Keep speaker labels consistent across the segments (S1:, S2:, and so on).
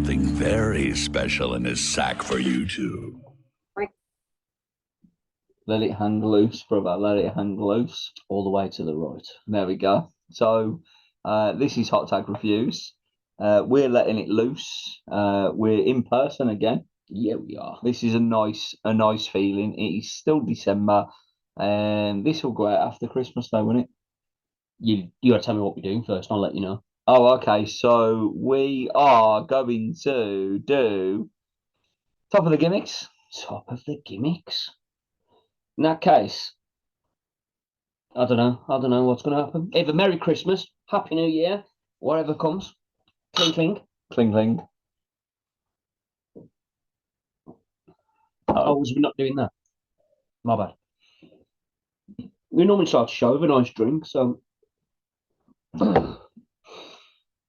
S1: something very special in his sack for you two.
S2: Let it hang loose, brother. Let it hang loose. All the way to the right. There we go. So this is Hot Tag Reviews. We're letting it loose. We're in person again.
S3: Yeah, we are.
S2: This is a nice feeling. It is still December, and this will go out after Christmas, though, won't it?
S3: You got to tell me what we're doing first. I'll let you know.
S2: Oh, okay. So we are going to do top of the gimmicks.
S3: Top of the gimmicks. In that case, I don't know what's going to happen. Either Merry Christmas, Happy New Year, whatever comes. Cling, cling.
S2: Cling, cling.
S3: Oh, was we not doing that? My bad. We normally start the show with a nice drink, so.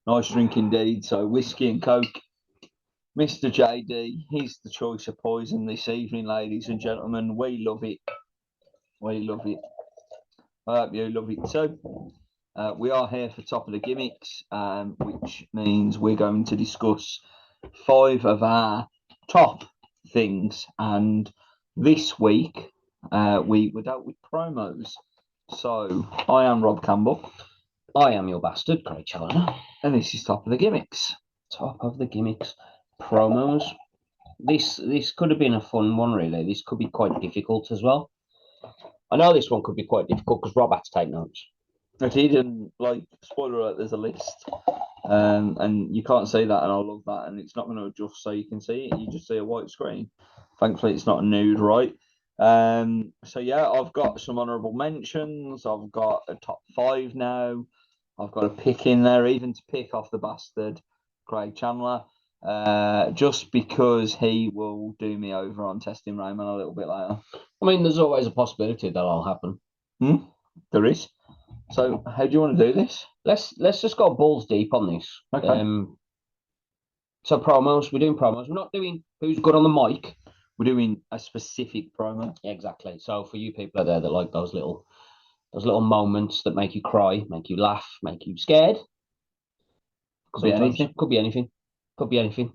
S2: Nice drink indeed. So whiskey and coke. Mr. JD, he's the choice of poison this evening, ladies and gentlemen. We love it. We love it. I hope you love it too. We are here for top of the gimmicks, which means we're going to discuss 5 of our top things. And this week, we dealt with promos. So I am Rob Campbell.
S3: I am your bastard, Craig Challoner.
S2: And this is top of the gimmicks.
S3: Top of the gimmicks. Promos. This could have been a fun one, really. This could be quite difficult as well. I know this one could be quite difficult because Rob had to take notes.
S2: I did, and like, spoiler alert, there's a list. And you can't see that, and I love that. And it's not going to adjust so you can see it. You just see a white screen. Thankfully, it's not a nude, right? So yeah, I've got some honourable mentions. I've got a top 5 now. I've got a pick in there, even to pick off the bastard Craig Chandler, just because he will do me over on testing Raymond a little bit later.
S3: I mean, there's always a possibility that'll happen.
S2: There is. So how do you want to do this?
S3: Let's just go balls deep on this.
S2: Okay.
S3: So promos, we're doing promos. We're not doing who's good on the mic.
S2: We're doing a specific promo.
S3: Yeah, exactly. So for you people out there that like those little moments that make you cry, make you laugh, make you scared.
S2: Could be anything.
S3: Could be anything. Could be anything.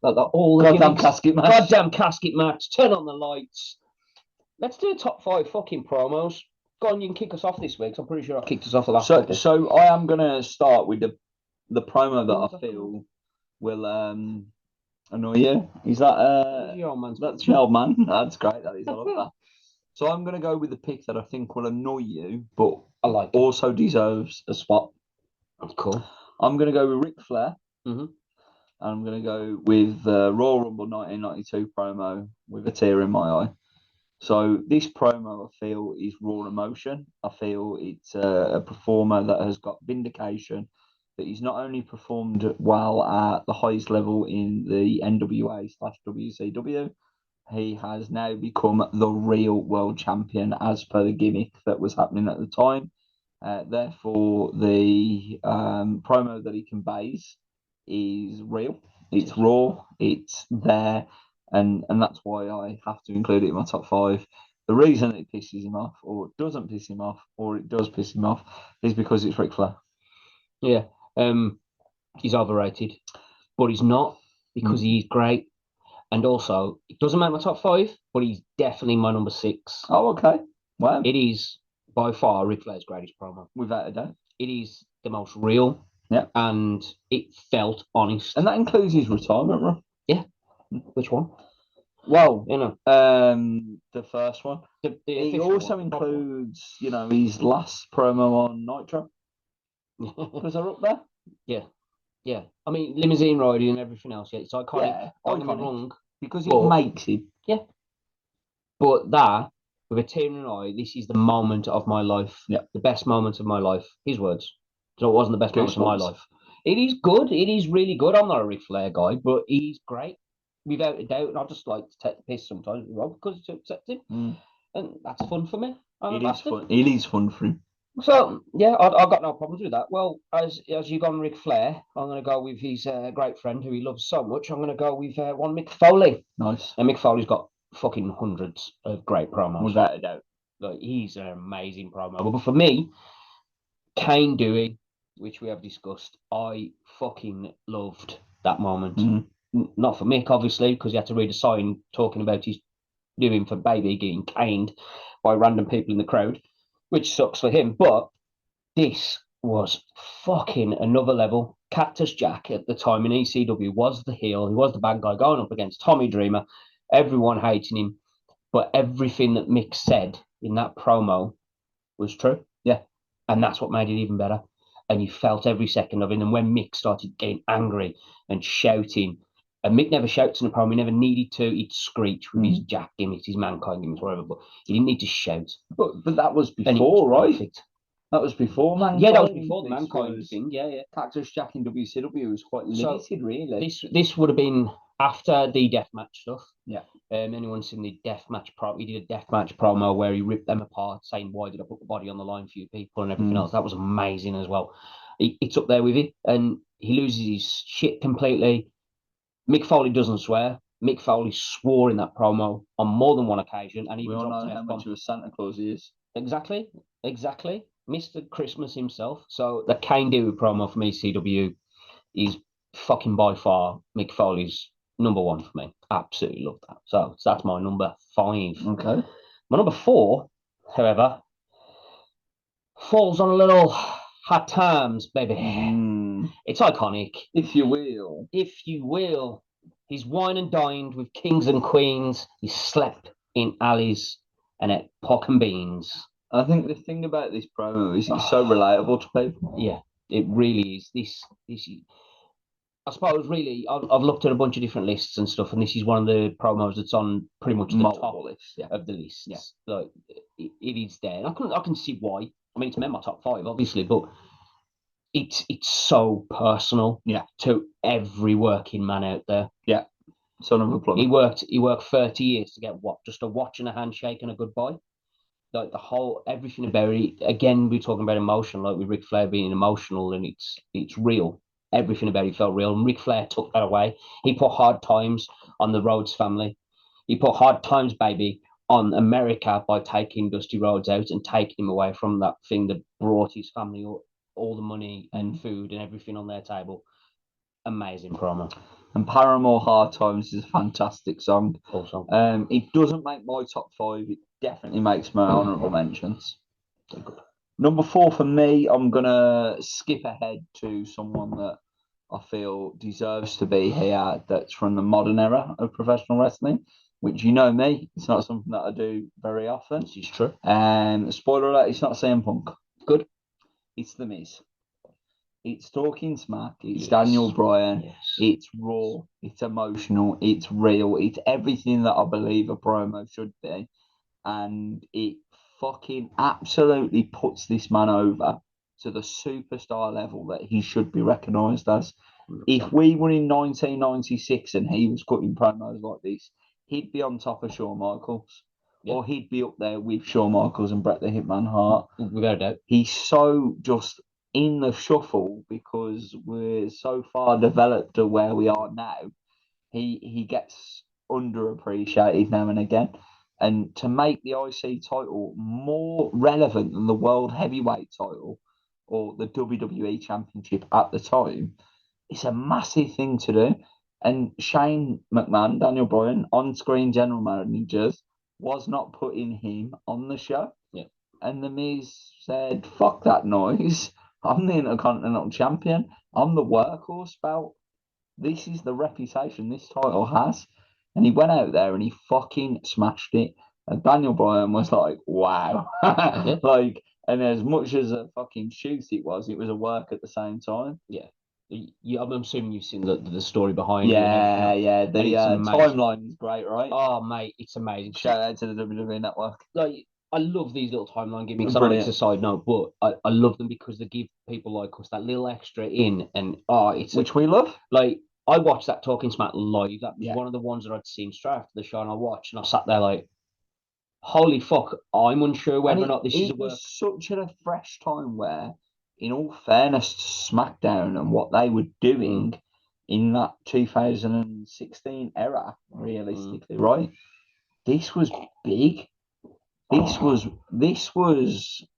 S3: Like all the
S2: goddamn casket match.
S3: Goddamn casket match. Turn on the lights. Let's do a top 5 fucking promos. Go on, you can kick us off this week. I'm pretty sure I kicked us off the last week.
S2: So I am gonna start with the promo that I feel will annoy you. Is that
S3: your old man's
S2: that's your old man? That's great. That is. I love that. So I'm gonna go with the pick that I think will annoy you, but
S3: I like
S2: also deserves a spot.
S3: That's cool.
S2: I'm gonna go with Ric Flair.
S3: Mm-hmm.
S2: I'm gonna go with Royal Rumble 1992 promo with a tear in my eye. So this promo, I feel, is raw emotion. I feel it's a performer that has got vindication, that he's not only performed well at the highest level in the NWA/WCW, he has now become the real world champion as per the gimmick that was happening at the time. Therefore, the promo that he conveys is real. It's raw. It's there. And that's why I have to include it in my top 5. The reason it pisses him off, or it doesn't piss him off, or it does piss him off, is because it's Ric Flair.
S3: Yeah. He's overrated, but he's not, because he's great. And also, it doesn't make my top 5, but he's definitely my number 6.
S2: Oh, okay. Wow.
S3: It is by far Ric Flair's greatest promo.
S2: Without a doubt.
S3: It is the most real.
S2: Yeah.
S3: And it felt honest.
S2: And that includes his retirement run.
S3: Yeah. Which one?
S2: Well,
S3: you know,
S2: the first one.
S3: It
S2: also includes, his last promo on Nitro. Was that up there?
S3: Yeah. Yeah. I mean, limousine riding and everything else. Yeah, it's iconic.
S2: Yeah,
S3: don't get me wrong.
S2: Because it makes it.
S3: Yeah. But that, with a tear in an eye, this is the moment of my life.
S2: Yeah.
S3: The best moment of my life. His words. So it wasn't the best moment of my life. It is good. It is really good. I'm not a Ric Flair guy, but he's great. Without a doubt. And I just like to take the piss sometimes, Rob, because it's upsetting. And that's fun for me.
S2: It is fun. It is fun for him.
S3: So, yeah, I've got no problems with that. Well, as you've gone Ric Flair, I'm going to go with his great friend who he loves so much. I'm going to go with one Mick Foley.
S2: Nice.
S3: And Mick Foley's got fucking hundreds of great promos.
S2: Without a doubt.
S3: Like, he's an amazing promo. But for me, Kane Dewey, which we have discussed, I fucking loved that moment. Not for Mick, obviously, because he had to read a sign talking about his doing for baby getting caned by random people in the crowd, which sucks for him. But this was fucking another level. Cactus Jack at the time in ECW was the heel. He was the bad guy going up against Tommy Dreamer. Everyone hating him. But everything that Mick said in that promo was true.
S2: Yeah.
S3: And that's what made it even better. And you felt every second of it. And when Mick started getting angry and shouting, and Mick never shouts in a promo, he never needed to. He'd screech with his Jack gimmicks, his Mankind gimmicks, whatever. But he didn't need to shout.
S2: But that was before, right? Perfect. That was before Mankind.
S3: Yeah, that was before the Mankind thing. Yeah.
S2: Cactus Jack in WCW was quite limited, really.
S3: This would have been after the deathmatch stuff.
S2: Yeah.
S3: Anyone seen the deathmatch promo? He did a deathmatch promo where he ripped them apart, saying, "Why did I put the body on the line for you people?" and everything else. That was amazing as well. It's up there with it, and he loses his shit completely. Mick Foley doesn't swear. Mick Foley swore in that promo on more than one occasion, and
S2: we all know how much of a Santa Claus he is.
S3: Exactly. Mr. Christmas himself. So the Kane Dewey promo from ECW is fucking by far Mick Foley's number one for me. Absolutely love that. So that's my number 5.
S2: Okay.
S3: My number 4, however, falls on a little hard times, baby. It's iconic.
S2: If you will.
S3: He's wine and dined with kings and queens. He slept in alleys and ate pork and beans.
S2: I think the thing about this promo is it's so relatable to people.
S3: Yeah, it really is. This I suppose, really, I've looked at a bunch of different lists and stuff, and this is one of the promos that's on pretty much the top list of the lists. Yeah. Like, it is there. And I can see why. I mean, it's made my top 5, obviously, but it's so personal to every working man out there.
S2: Yeah. Son of a plumber.
S3: He worked 30 years to get what? Just a watch and a handshake and a goodbye. Like everything about it. Again, we're talking about emotion, like with Ric Flair being emotional, and it's real. Everything about it felt real, and Ric Flair took that away. He put hard times on the Rhodes family. He put hard times, baby, on America by taking Dusty Rhodes out and taking him away from that thing that brought his family all the money and food and everything on their table. Amazing promo.
S2: And Paramore Hard Times is a fantastic song.
S3: Cool song.
S2: It doesn't make my top 5. It definitely makes my honourable mentions. Number 4 for me, I'm going to skip ahead to someone that I feel deserves to be here that's from the modern era of professional wrestling, which you know me, it's not something that I do very often.
S3: This is true.
S2: Spoiler alert, it's not CM Punk.
S3: Good.
S2: It's The Miz. It's talking smack. It's Daniel Bryan.
S3: Yes.
S2: It's raw. It's emotional. It's real. It's everything that I believe a promo should be. And it fucking absolutely puts this man over to the superstar level that he should be recognised as. If we were in 1996 and he was cutting promos like this, he'd be on top of Shawn Michaels. Yeah. Or he'd be up there with Shawn Michaels and Bret the Hitman Hart.
S3: Without a doubt.
S2: He's so just in the shuffle because we're so far developed to where we are now. He gets underappreciated now and again. And to make the IC title more relevant than the World Heavyweight title or the WWE Championship at the time, it's a massive thing to do. And Shane McMahon, Daniel Bryan, on-screen general managers, was not putting him on the show.
S3: Yeah.
S2: And The Miz said, fuck that noise. I'm the Intercontinental Champion. I'm the workhorse belt. This is the reputation this title has. And he went out there and he fucking smashed it. And Daniel Bryan was like, wow. Like, and as much as a fucking shoot it was a work at the same time.
S3: Yeah. I'm assuming you've seen the story behind it.
S2: Yeah. The timeline is great, right?
S3: Oh, mate, it's amazing.
S2: Shout out to the WWE Network.
S3: Like, I love these little timeline gimmicks. I know it's a side note, but I love them because they give people like us that little extra in. And
S2: which we love.
S3: Like, I watched that Talking Smack live. That was one of the ones that I'd seen straight after the show, and I watched, and I sat there like, holy fuck, I'm unsure whether or not this is a work.
S2: It was such a fresh time where, in all fairness to SmackDown and what they were doing in that 2016 era, realistically, right? This was big. This was,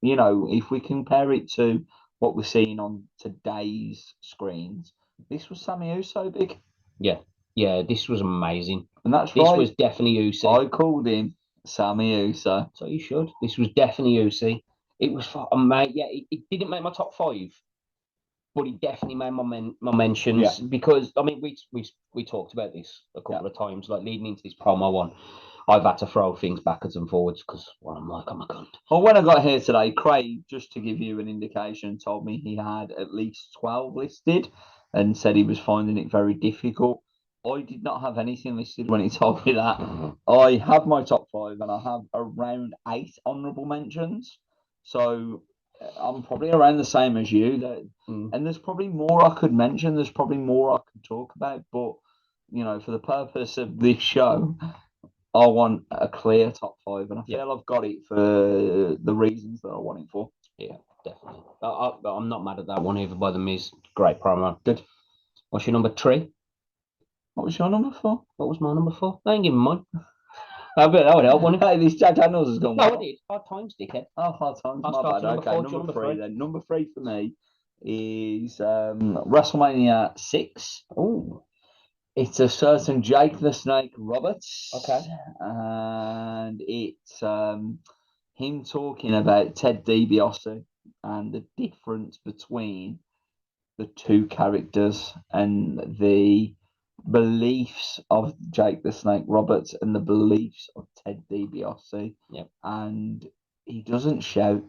S2: if we compare it to what we're seeing on today's screens, this was Sammy Uso big.
S3: Yeah, this was amazing.
S2: And that's
S3: This
S2: right.
S3: was definitely Uso.
S2: I called him Sammy Uso.
S3: So you should. This was definitely Uso. It was, mate. Yeah, it didn't make my top 5, but it definitely made my mentions because I mean we talked about this a couple of times, like leading into this promo one. I've had to throw things backwards and forwards because I'm like, oh my god.
S2: Well, when I got here today, Craig, just to give you an indication, told me he had at least 12 listed and said he was finding it very difficult. I did not have anything listed when he told me that. I have my top 5 and I have around 8 honourable mentions. So I'm probably around the same as you. And there's probably more I could mention. There's probably more I could talk about. But, for the purpose of this show, I want a clear top 5, and I feel I've got it for the reasons that I want it for.
S3: Yeah, definitely. I'm not mad at that one either by the Miz. Great promo.
S2: Good.
S3: What's your number 3?
S2: What was your number 4?
S3: What was my number 4? I ain't giving mine. I bet that would help, wouldn't it?
S2: Hey, this Jack Daniels has gone.
S3: No, I did. Hard times, dickhead.
S2: Oh, hard times. My bad. Okay, number 3 then. Number 3 for me is WrestleMania 6.
S3: Oh.
S2: It's a certain Jake the Snake Roberts.
S3: Okay.
S2: And it's him talking about Ted DiBiase and the difference between the two characters and the beliefs of Jake the Snake Roberts and the beliefs of Ted DiBiase.
S3: Yep.
S2: And he doesn't shout,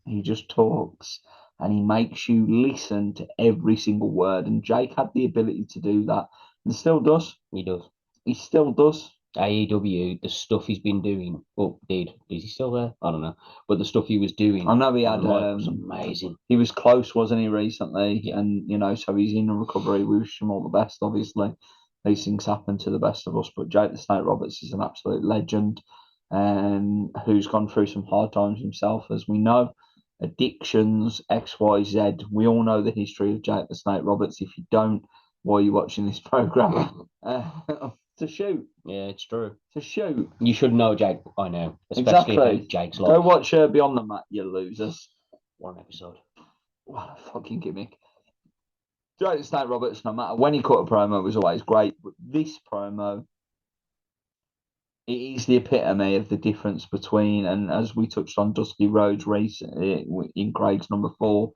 S2: he just talks. And he makes you listen to every single word. And Jake had the ability to do that. And still does.
S3: He does.
S2: He still does.
S3: AEW, the stuff he's been doing. Oh, is he still there? I don't know. But the stuff he was doing.
S2: I know he had.
S3: Was amazing.
S2: He was close, wasn't he, recently?
S3: Yeah.
S2: And, so he's in recovery. We wish him all the best, obviously. These things happen to the best of us. But Jake the Snake Roberts is an absolute legend and who's gone through some hard times himself, as we know. Addictions, XYZ. We all know the history of Jake the Snake Roberts. If you don't, why are you watching this program? To shoot.
S3: Yeah, it's true.
S2: To shoot.
S3: You should know Jake by now. Especially
S2: exactly.
S3: Jake's life.
S2: Go watch Beyond the Mat, you losers.
S3: One episode.
S2: What a fucking gimmick. Jake the Snake Roberts, no matter when he cut a promo, was always great. But this promo, it is the epitome of the difference between, and as we touched on Dusty Rhodes recently in Craig's number 4,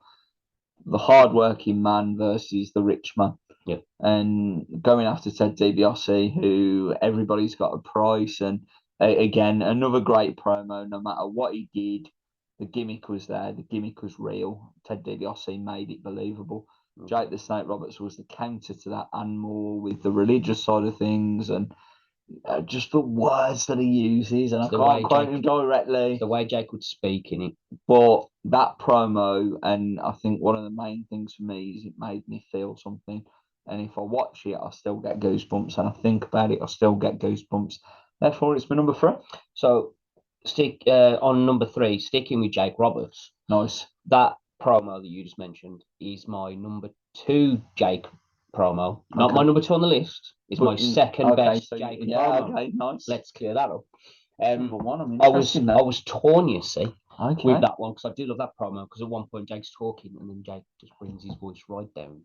S2: the hard-working man versus the rich man.
S3: Yeah.
S2: And going after Ted DiBiase, who everybody's got a price. And again, another great promo. No matter what he did, the gimmick was there. The gimmick was real. Ted DiBiase made it believable. Jake the Snake Roberts was the counter to that and more with the religious side of things and just the words that he uses. And I can't quote him directly.
S3: The way Jake would speak in it.
S2: But that promo, and I think one of the main things for me is it made me feel something. And if I watch it, I still get goosebumps. And I think about it, I still get goosebumps. Therefore, it's my number 3.
S3: So, stick on number 3, sticking with Jake Roberts.
S2: Nice.
S3: That promo that you just mentioned is my number 2 Jake promo. Not my number 2 on the list. It's my second best Jake promo.
S2: Okay, nice.
S3: Let's clear that up.
S2: Number 1,
S3: I was torn, you see, with that one because I do love that promo because at one point Jake's talking and then Jake just brings his voice right down.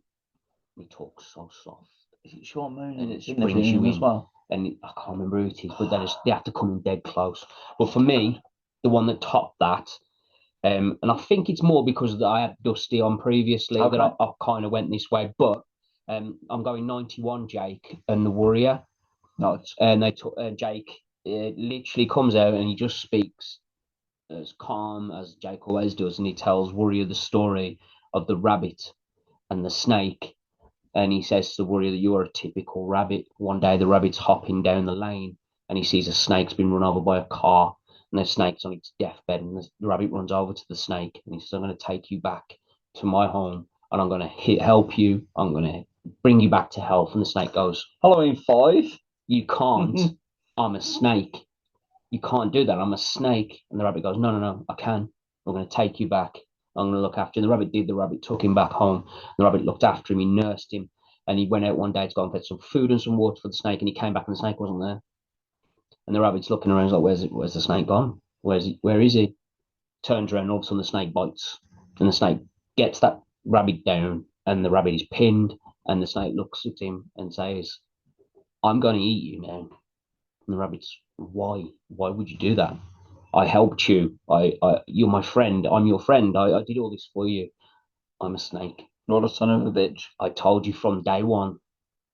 S3: He talks so soft.
S2: Is it Sean Moon?
S3: And it brings you in as well. And I can't remember who it is, but they have to come in dead close. But for me, the one that topped that, and I think it's more because I had Dusty on previously that I kind of went this way. But I'm going 91 Jake and the Warrior.
S2: Nice.
S3: And Jake literally comes out and he just speaks as calm as Jake always does, and he tells Warrior the story of the rabbit and the snake. And he says to the Warrior that you are a typical rabbit. One day the rabbit's hopping down the lane and he sees a snake's been run over by a car and the snake's on its deathbed and the rabbit runs over to the snake and he says, I'm going to take you back to my home and I'm going to help you. I'm going to bring you back to health. And the snake goes,
S2: Halloween 5?
S3: You can't. I'm a snake. You can't do that. I'm a snake. And the rabbit goes, no, I can. I'm going to take you back. I'm going to look after you. And the rabbit did. The rabbit took him back home. The rabbit looked after him. He nursed him. And he went out one day to go and fetch some food and some water for the snake. And he came back and the snake wasn't there. And the rabbit's looking around. He's like, where's the snake gone? Where is he? Turns around. All of a sudden the snake bites. And the snake gets that rabbit down, and the rabbit is pinned, and the snake looks at him and says, "I'm going to eat you now." And the rabbit's, "Why? Why would you do that? I helped you. You're my friend. I'm your friend. I did all this for you. I'm a snake.
S2: Not a son of a bitch.
S3: I told you from day one,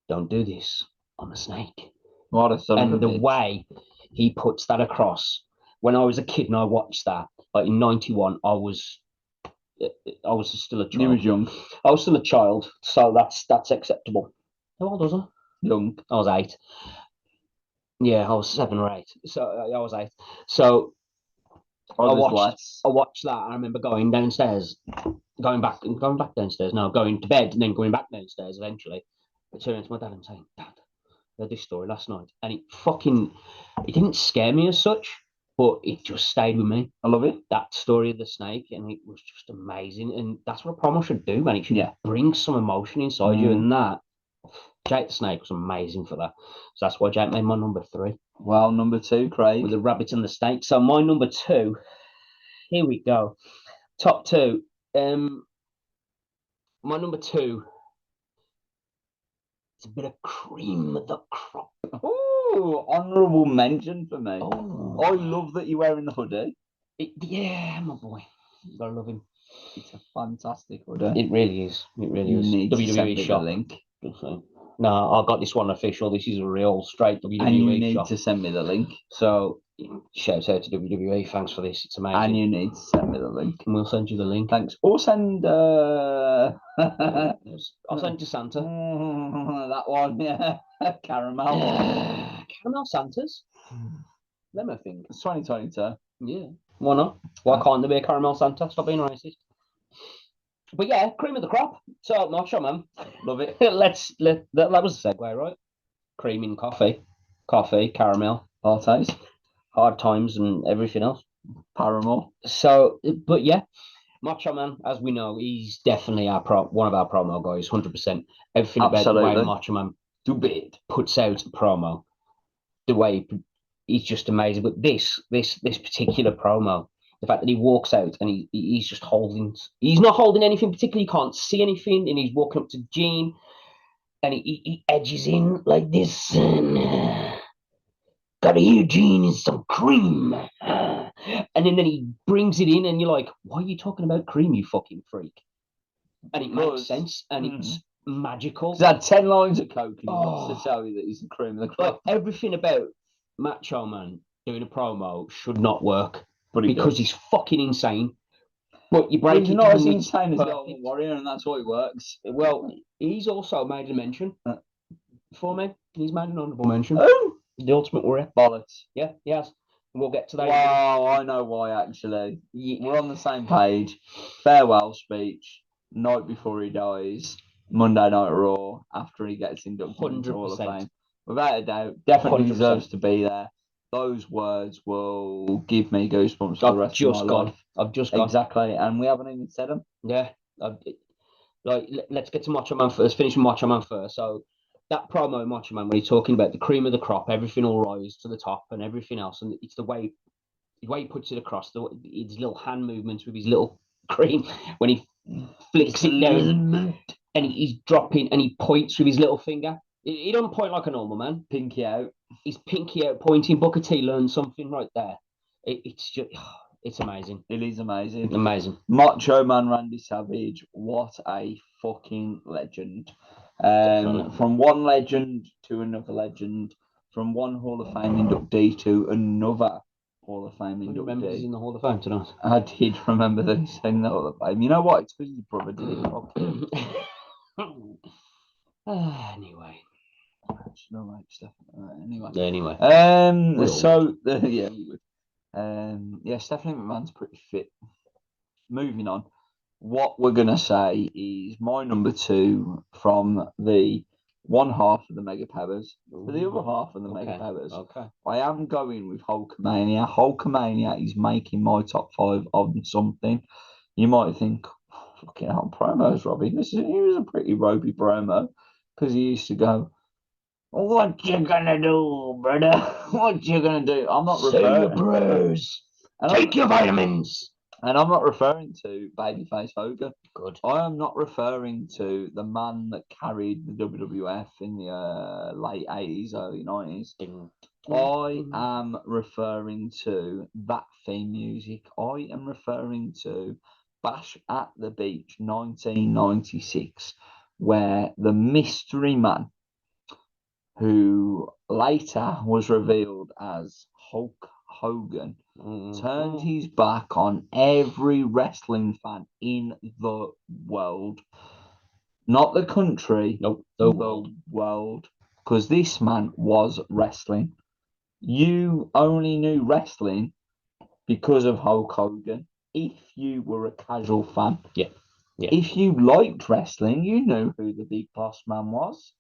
S3: don't do this. I'm a snake."
S2: What a son of a
S3: And the
S2: bitch.
S3: way he puts that across, when I was a kid and I watched that, like in '91, I was still a child.
S2: You was young.
S3: I was still a child, so that's acceptable. How old was I?
S2: Young.
S3: I was 8. Yeah, I was 7 or 8. So I was 8. So I watched that. I remember going downstairs, going back downstairs. No, going to bed and then going back downstairs eventually. I turning to my dad and saying, "Dad, I heard this story last night," and it didn't scare me as such, but it just stayed with me.
S2: I love it.
S3: That story of the snake, and it was just amazing. And that's what a promo should do, man. It should bring some emotion inside you, and that Jake the Snake was amazing for that. So that's why Jake made my number 3.
S2: Well, number 2, Craig.
S3: With the rabbit and the snake. So my number 2, here we go. Top 2. My number 2 is a bit of cream of the crop.
S2: Oh, honourable mention for me.
S3: Oh.
S2: I love that you're wearing the hoodie.
S3: Yeah, my boy. You gotta love him.
S2: It's a fantastic hoodie.
S3: It really is. It really is.
S2: Need
S3: WWE
S2: to send me
S3: shop.
S2: the link.
S3: No, I got this one official. This is a real straight WWE
S2: and you need
S3: shop.
S2: to send me the link.
S3: So shout out to WWE. Thanks for this. It's amazing.
S2: And you need to send me the link.
S3: And we'll send you the link.
S2: Thanks. Or send
S3: I'll send to Santa.
S2: That one, yeah. Caramel.
S3: Caramel Santas? Let me think.
S2: It's 2022.
S3: Yeah. Why not? Why can't there be a caramel Santa? Stop being racist. But yeah, cream of the crop. So Macho Man.
S2: Love it.
S3: That was a segue, right? Cream in coffee, caramel,
S2: Lattes,
S3: hard times, and everything else.
S2: Paramore.
S3: So, but yeah, Macho Man, as we know, he's definitely one of our promo guys, 100%. Everything about the way Macho Man puts out a promo, the way he's just amazing. But this particular promo, the fact that he walks out and he's just he's not holding anything particularly, he can't see anything, and he's walking up to Gene and he edges in like this, and got a Eugene and some cream. And then he brings it in and you're like, why are you talking about cream, you fucking freak? And it makes sense and it's magical.
S2: He's had 10 lines of coke and he wants to tell you that he's the cream of the crop.
S3: Like, everything about Macho Man doing a promo should not work, but because he's fucking insane. But you break
S2: he's not as insane as the Ultimate Warrior, and that's why it works.
S3: Well, he's also made a mention for me. He's made an honourable mention.
S2: Oh,
S3: the Ultimate Warrior.
S2: Bollocks.
S3: Yeah, he has. We'll get to that.
S2: Wow, I know why, actually. We're on the same page. Farewell speech, night before he dies, Monday Night Raw, after he gets inducted into the Hall of Fame. Without a doubt, definitely 100%. Deserves to be there. Those words will give me goosebumps for the rest of my life.
S3: I've just gone.
S2: Exactly, and we haven't even said them.
S3: Yeah. Let's get to Macho Man first. Finish with Macho Man first. So, that promo, Macho Man, when he's talking about the cream of the crop, everything will rise to the top and everything else, and it's the way he puts it across, his little hand movements with his little cream when he flicks it down, and he's dropping, and he points with his little finger. He don't point like a normal man.
S2: Pinky out.
S3: He's pinky out pointing. Booker T learned something right there. It's just, it's amazing.
S2: It is amazing.
S3: Amazing.
S2: Macho Man Randy Savage, what a fucking legend. From one legend to another legend, from one Hall of Fame inductee to another Hall of Fame inductee.
S3: Remember he's in the Hall of Fame tonight?
S2: I did remember that he's in the Hall of Fame. You know what? It's because his brother did it.
S3: Anyway.
S2: Anyway. Stephanie McMahon's pretty fit. Moving on. What we're gonna say is my number 2 from the one half of the Mega Powers. For the other half of the Mega Powers, I am going with Hulkamania. Hulkamania is making my top 5 of something. You might think, fucking hell, promos, Robbie. He was a pretty ropey promo because he used to go, what you gonna do, brother? What you gonna do? I'm not
S3: say your prayers. Take your vitamins.
S2: And I'm not referring to Babyface Hogan.
S3: Good.
S2: I am not referring to the man that carried the WWF in the late 80s, early 90s. I am referring to that theme music. I am referring to Bash at the Beach 1996, where the mystery man, who later was revealed as Hulk Hogan, turned his back on every wrestling fan in the world. Not the country,
S3: Nope,
S2: the
S3: world.
S2: world. Because this man was wrestling. You only knew wrestling because of Hulk Hogan if you were a casual fan.
S3: Yeah.
S2: If you liked wrestling, you knew who the Big Boss Man was.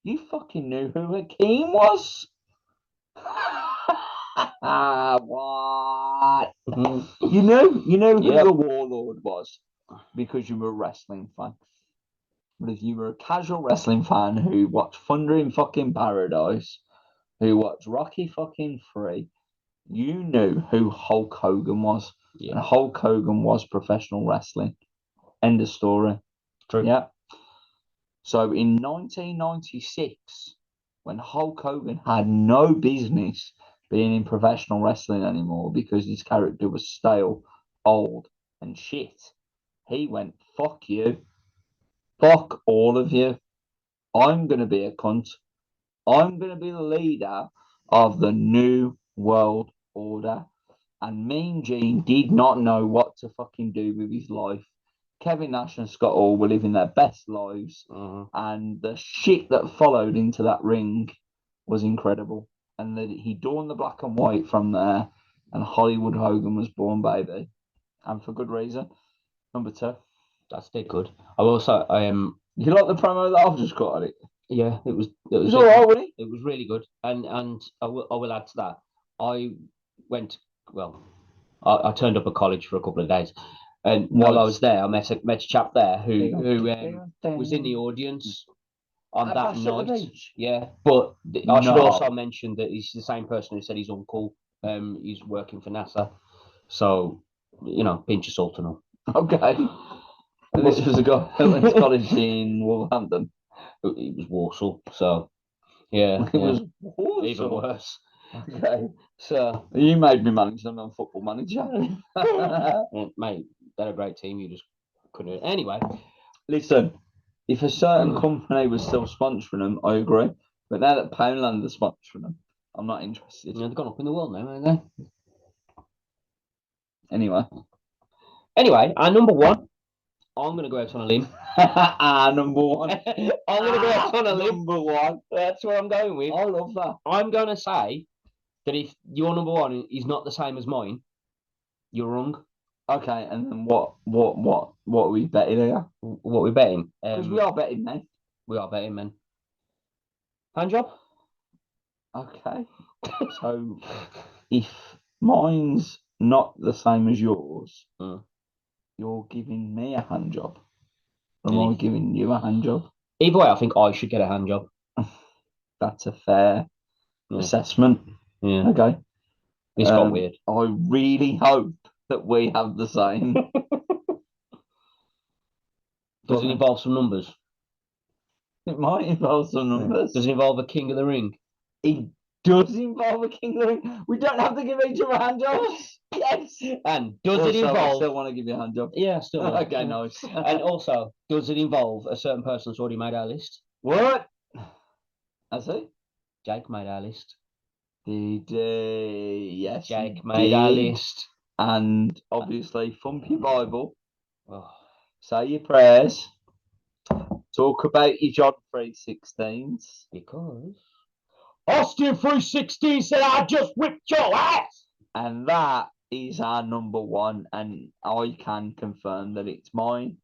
S2: You fucking knew who Hakeem was. What? You know who the Warlord was because you were a wrestling fan. But if you were a casual wrestling fan who watched Thunder in fucking Paradise, who watched Rocky fucking 3, you knew who Hulk Hogan was.
S3: Yeah.
S2: And Hulk Hogan was professional wrestling. End of story.
S3: True.
S2: Yeah. So in 1996, when Hulk Hogan had no business being in professional wrestling anymore because his character was stale, old, and shit, he went, fuck you. Fuck all of you. I'm going to be a cunt. I'm going to be the leader of the New World Order. And Mean Gene did not know what to fucking do with his life. Kevin Nash and Scott Hall were living their best lives. And the shit that followed into that ring was incredible. And that he donned the black and white from there. And Hollywood Hogan was born, baby. And for good reason. Number 2.
S3: That's dead good. I also
S2: You like the promo that I've just got on it?
S3: Yeah, it was
S2: all right, wasn't it?
S3: It was really good. And I will add to that. I went I turned up at college for a couple of days. And while I was there, I met a chap there who was in the audience on that night. Yeah, but I should also mention that he's the same person who said his uncle he's working for NASA. So, pinch of salt and all.
S2: Okay. And this was a guy who went to college in Wolverhampton.
S3: It was Warsaw, so yeah.
S2: It was Warsaw.
S3: Even worse.
S2: Okay. So you made me manager, I'm a football manager.
S3: Mate, they're a great team. You just couldn't. Anyway,
S2: listen, if a certain company was still sponsoring them, I agree. But now that Poundland are sponsoring them, I'm not interested.
S3: They've gone up in the world now, haven't they?
S2: Anyway,
S3: our number 1. I'm going to go out on a limb.
S2: Number 1.
S3: I'm going to go out on a limb.
S2: Number 1.
S3: That's what I'm going with.
S2: I love that.
S3: I'm going to say that if your number 1 is not the same as mine, you're wrong.
S2: Okay, and then what are we betting here?
S3: What are we betting?
S2: Because we are betting, man.
S3: We are betting, man. Hand job?
S2: Okay. So, if mine's not the same as yours, you're giving me a hand job. Or am I giving you a hand job?
S3: Either way, I think I should get a hand job.
S2: That's a fair assessment.
S3: Yeah.
S2: Okay.
S3: This got weird.
S2: I really hope that we have the same.
S3: Does it involve some numbers?
S2: It might involve some numbers.
S3: Does it involve a King of the Ring?
S2: It does involve a King of the Ring. We don't have to give each other hand jobs. Yes.
S3: And does it involve?
S2: I still want to give you a hand job.
S3: Yeah, still.
S2: Okay, nice.
S3: And also, does it involve a certain person that's already made our list?
S2: What? Has he?
S3: Jake made our list.
S2: Did yes.
S3: Jake made our list.
S2: And obviously, thump your Bible. Say your prayers. Talk about your John 3:16s.
S3: Because Austin 3:16 said, I just whipped your ass.
S2: And that is our number 1. And I can confirm that it's mine.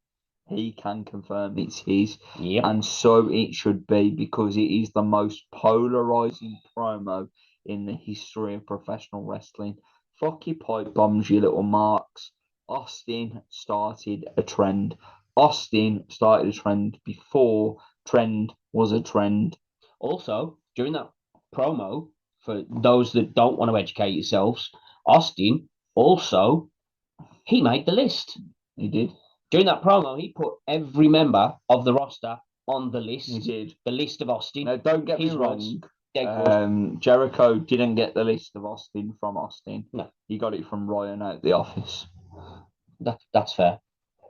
S2: He can confirm it's his.
S3: Yep.
S2: And so it should be, because it is the most polarizing promo in the history of professional wrestling. Fuck your pipe bombs, you little marks. Austin started a trend. Austin started a trend before trend was a trend.
S3: Also, during that promo, for those that don't want to educate yourselves, Austin also he made the list.
S2: He did.
S3: During that promo, he put every member of the roster on the list.
S2: He did.
S3: The list of Austin.
S2: Now, don't get me
S3: His
S2: wrong.
S3: words.
S2: Jericho didn't get the list of Austin from Austin.
S3: No.
S2: He got it from Ryan out the office.
S3: That's fair.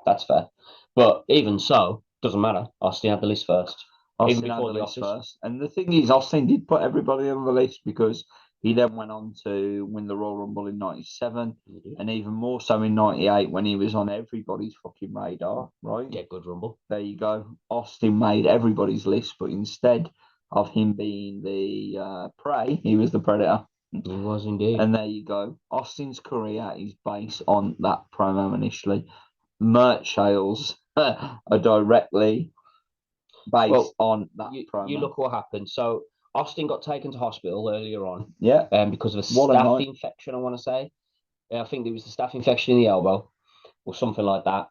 S3: That's fair. But even so, doesn't matter. Austin had the list first.
S2: Austin had the list first. And the thing is, Austin did put everybody on the list because he then went on to win the Royal Rumble in 97 and even more so in 98 when he was on everybody's fucking radar, right?
S3: Yeah, good Rumble.
S2: There you go. Austin made everybody's list, but instead of him being the prey, he was the predator.
S3: He was indeed.
S2: And there you go. Austin's career is based on that promo initially. Merch sales are directly based on that promo.
S3: You look what happened. So Austin got taken to hospital earlier on.
S2: Yeah.
S3: Because of a staph infection, I want to say. I think it was the staph infection in the elbow or something like that.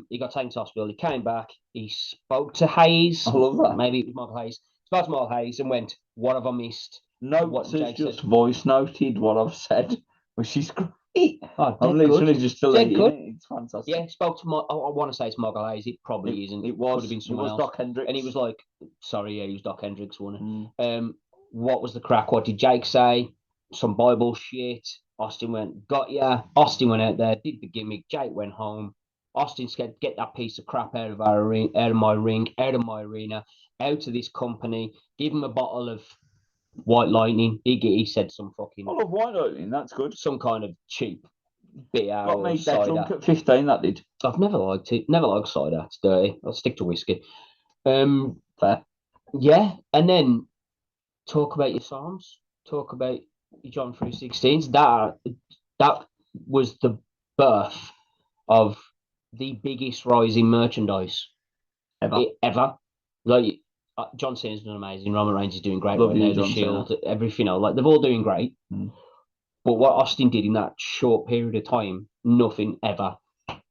S3: He got taken to hospital. He came back. He spoke to Hayes.
S2: I love that.
S3: Maybe it was Michael Hayes. Spoke to Michael Hayes and went, "What have I missed?"
S2: What Jake just said. Voice noted what I've said, which is great. I'm literally just deleting it. It's fantastic.
S3: Yeah, spoke to I want to say it's Michael Hayes. It probably isn't.
S2: It was.
S3: Could have been someone else.
S2: Doc Hendricks.
S3: And he was like, "Sorry, yeah, he was Doc Hendricks, wasn't it?" What was the crack? What did Jake say? Some Bible shit. Austin went, got ya. Austin went out there, did the gimmick. Jake went home. Austin said, "Get that piece of crap out of my ring, out of my arena, out of this company. Give him a bottle of White Lightning." He said some fucking.
S2: Bottle of White Lightning, that's good.
S3: Some kind of cheap beer.
S2: Got me dead drunk at 15. That did.
S3: I've never liked it. Never liked cider. It's dirty. I'll stick to whiskey.
S2: Fair.
S3: Yeah, and then talk about your Psalms. Talk about your John 3:16. That was the birth of the biggest rise in merchandise ever. Like John Cena's done amazing. Roman Reigns is doing great. Right now, the Shield, everything else. Like they're all doing great. But what Austin did in that short period of time, nothing ever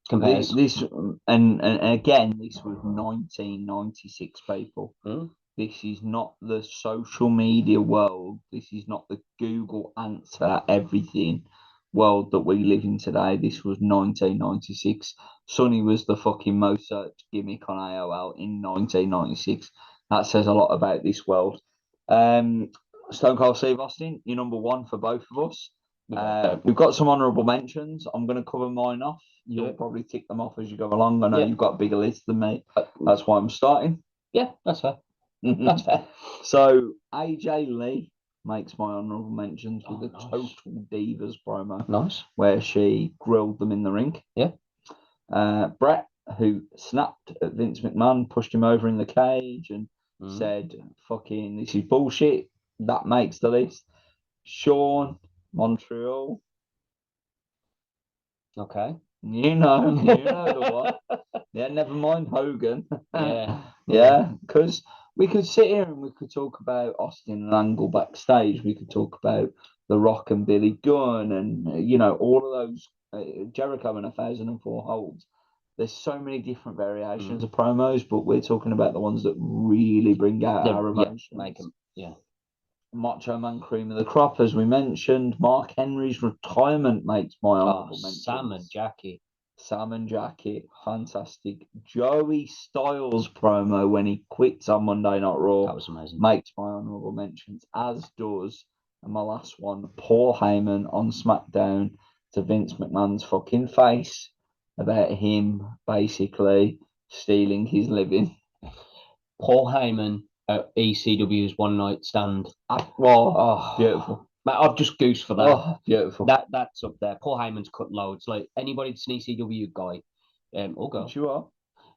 S3: compares.
S2: This and again, this was 1996, people. This is not the social media world. This is not the Google answer everything world that we live in today. This was 1996. Sonny was the fucking most searched gimmick on AOL in 1996. That says a lot about this world. Stone Cold Steve Austin, you're number one for both of us. We've got some honourable mentions. I'm going to cover mine off. You'll probably tick them off as you go along. I know you've got a bigger list than me. That's why I'm starting.
S3: Yeah, that's fair. That's fair.
S2: So AJ Lee makes my honourable mentions with a Total Divas promo.
S3: Nice.
S2: Where she grilled them in the ring.
S3: Yeah.
S2: Brett, who snapped at Vince McMahon, pushed him over in the cage and said, "Fucking, this is bullshit." That makes the list. Sean Montreal.
S3: Okay.
S2: You know the one. Yeah, never mind Hogan.
S3: Yeah.
S2: Because we could sit here and we could talk about Austin and Angle backstage. We could talk about The Rock and Billy Gunn and, all of those, Jericho and 1004 holds. There's so many different variations of promos, but we're talking about the ones that really bring out our emotions. Macho Man Cream of the Crop, as we mentioned. Mark Henry's retirement makes my honourable mention. Sam and Jackie, fantastic. Joey Styles promo when he quits on Monday Night Raw.
S3: That was amazing.
S2: Makes my honourable mentions, as does, and my last one, Paul Heyman on SmackDown to Vince McMahon's fucking face about him basically stealing his living.
S3: Paul Heyman at ECW's One Night Stand.
S2: Beautiful.
S3: Mate, I've just goosed for that.
S2: Oh, beautiful.
S3: That's up there. Paul Heyman's cut loads. Like anybody that's an ECW guy, or girl.
S2: You are.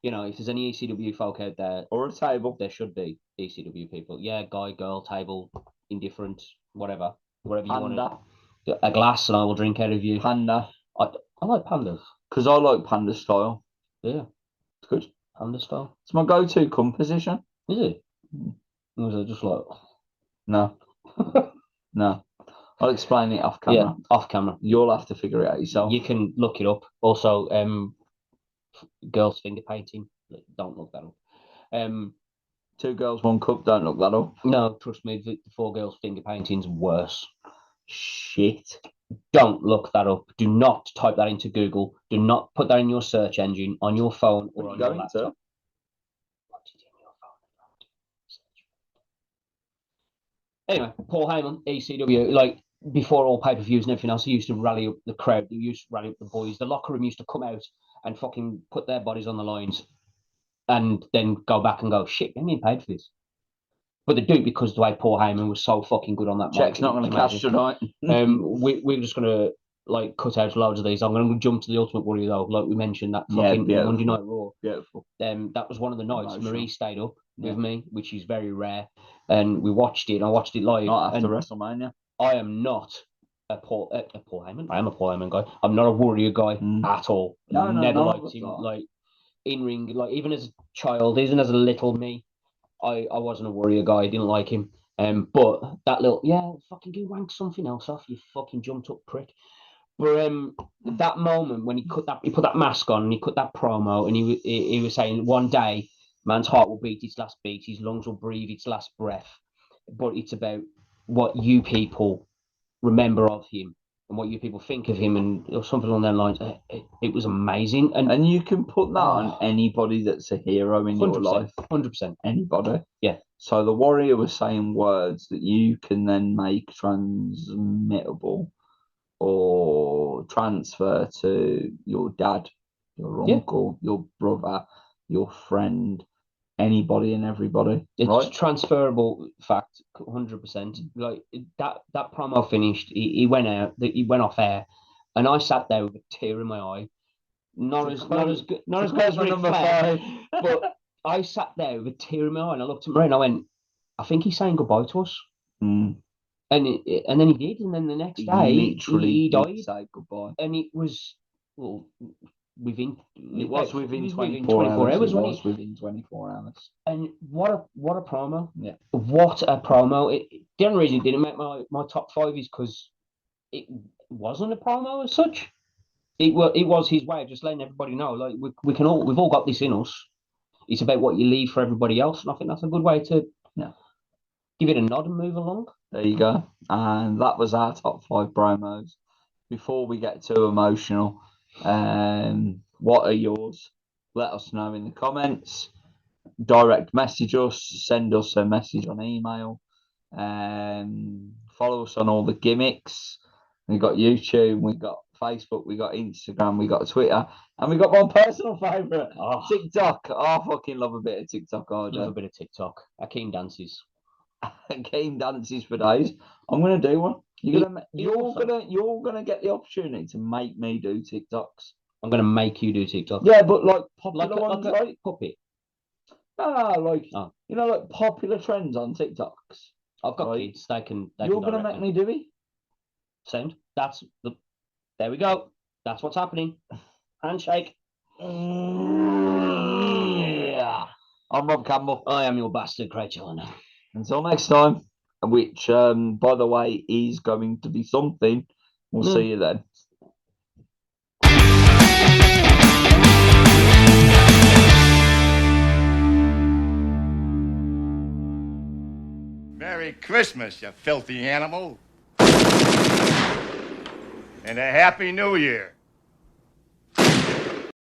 S3: If there's any ECW folk out there,
S2: or a table,
S3: there should be ECW people. Yeah, guy, girl, table, indifferent, whatever you want. A glass, and I will drink out of you.
S2: Panda.
S3: I like pandas
S2: because I like panda style.
S3: Yeah,
S2: it's good.
S3: Panda style.
S2: It's my go-to cum position.
S3: Is it? Or is it just like
S2: no, no? I'll explain it off camera.
S3: Yeah, off camera.
S2: You'll have to figure it out yourself.
S3: You can look it up. Also, girls finger painting. Don't look that up.
S2: 2 girls, 1 cup. Don't look that up.
S3: No, trust me. The 4 girls finger painting's worse.
S2: Shit.
S3: Don't look that up. Do not type that into Google. Do not put that in your search engine on your phone or on your laptop. Anyway, Paul Heyman, ECW, like before all pay-per-views and everything else, he used to rally up the crowd. He used to rally up the boys. The locker room used to come out and fucking put their bodies on the lines and then go back and go, shit, I'm being paid for this. But they do it because the way Paul Heyman was so fucking good on that
S2: Check's
S3: mic.
S2: not going to cash tonight.
S3: We're just going to like cut out loads of these. I'm going to jump to the Ultimate Warrior though, like we mentioned that fucking Monday Night Raw.
S2: Beautiful.
S3: That was one of the nights Marie stayed up with me, which is very rare, and we watched it. And I watched it live.
S2: Not after WrestleMania.
S3: I am not a Paul Heyman. I am a Paul Heyman guy. I'm not a Warrior guy at all. Never liked him. Like in ring, like even as a child, even as a little me, I wasn't a Warrior guy. I didn't like him. But that little fucking go wank something else off, you fucking jumped up prick. But that moment when he put that mask on and he cut that promo and he was saying one day man's heart will beat its last beat, his lungs will breathe its last breath, but it's about what you people remember of him and what you people think of him and something along those lines. It was amazing, and
S2: you can put that on anybody that's a hero in your life.
S3: 100%.
S2: Anybody.
S3: Yeah.
S2: So the Warrior was saying words that you can then make transmittable or transfer to your dad, your uncle, your brother, your friend, anybody and everybody.
S3: It's transferable fact, 100%. Like that promo finished, he went out, he went off air, and I sat there with a tear in my eye. Not as good as Ric Flair, but I sat there with a tear in my eye, and I looked at Marie and I went, I think he's saying goodbye to us. And then he did, and then the next day he died.
S2: Say goodbye,
S3: and it was within
S2: 24 hours. It was within 24 hours.
S3: And what a promo! Yeah, what a promo! The only reason it didn't make my top 5 is because it wasn't a promo as such. It was his way of just letting everybody know, like we've all got this in us. It's about what you leave for everybody else, and I think that's a good way to give it a nod and move along.
S2: There you go. And that was our top 5 promos. Before we get too emotional, what are yours? Let us know in the comments. Direct message us. Send us a message on email. Follow us on all the gimmicks. We've got YouTube, we've got Facebook, we've got Instagram, we've got Twitter, and we've got one personal favourite, TikTok. I fucking love a bit of TikTok. I
S3: love a bit of TikTok. Akeem dances.
S2: Akeem dances for days. I'm gonna do one. You're gonna get the opportunity to make me do TikToks.
S3: I'm gonna make you do TikTok.
S2: Yeah, but like popular ones, right?
S3: Puppet.
S2: You know, like popular trends on TikToks.
S3: I've got kids. They can.
S2: You're gonna make me do it.
S3: Sound. There we go. That's what's happening. Handshake.
S2: Yeah. I'm Rob Campbell.
S3: I am your bastard, Craig Challoner.
S2: Until next time, which, by the way, is going to be something. We'll see you then.
S4: Merry Christmas, you filthy animal. And a Happy New Year.